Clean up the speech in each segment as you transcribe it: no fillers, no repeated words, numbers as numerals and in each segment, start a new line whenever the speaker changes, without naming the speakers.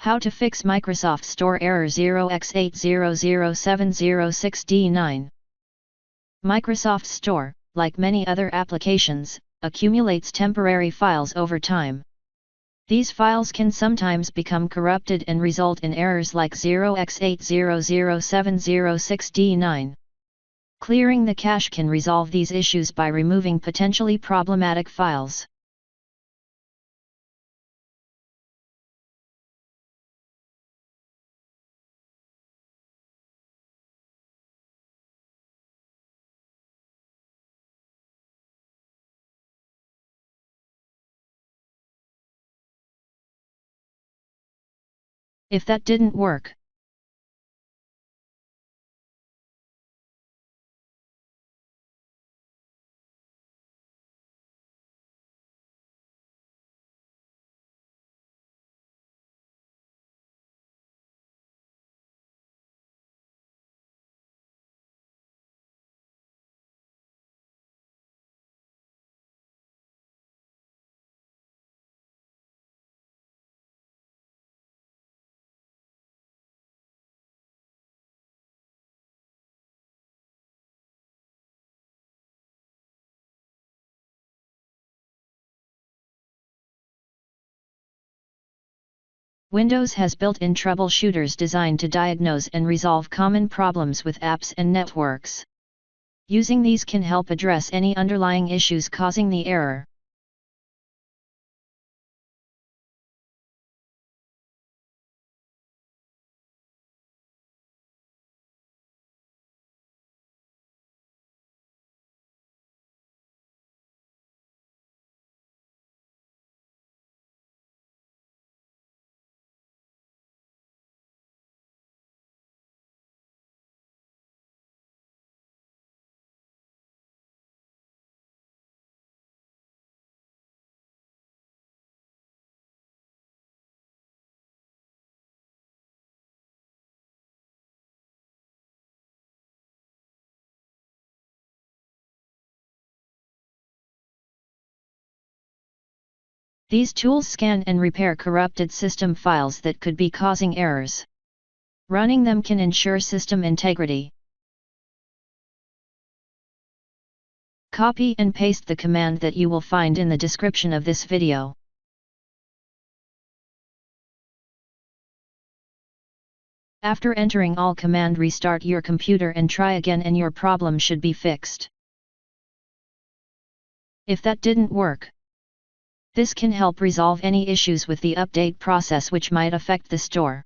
How to fix Microsoft Store error 0x800706D9. Microsoft Store, like many other applications, accumulates temporary files over time. These files can sometimes become corrupted and result in errors like 0x800706D9. Clearing the cache can resolve these issues by removing potentially problematic files. If that didn't work, Windows has built-in troubleshooters designed to diagnose and resolve common problems with apps and networks. Using these can help address any underlying issues causing the error. These tools scan and repair corrupted system files that could be causing errors. Running them can ensure system integrity. Copy and paste the command that you will find in the description of this video. After entering all command, restart your computer and try again and your problem should be fixed. If that didn't work, this can help resolve any issues with the update process which might affect the store.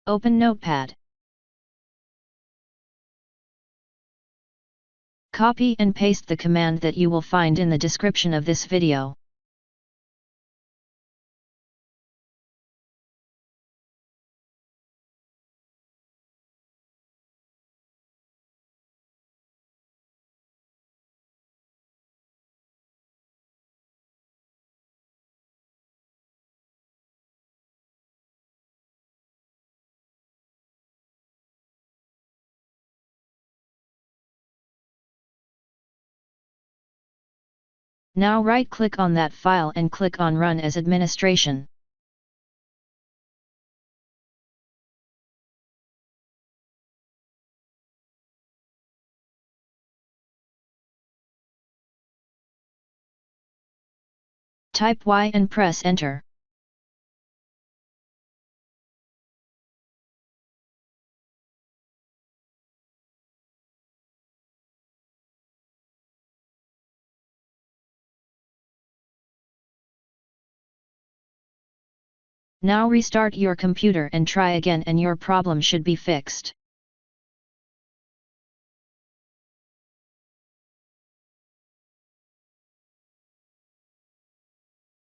Open Notepad. Copy and paste the command that you will find in the description of this video. Now right-click on that file and click on Run as Administration. Type Y and press Enter. Now restart your computer and try again and your problem should be fixed.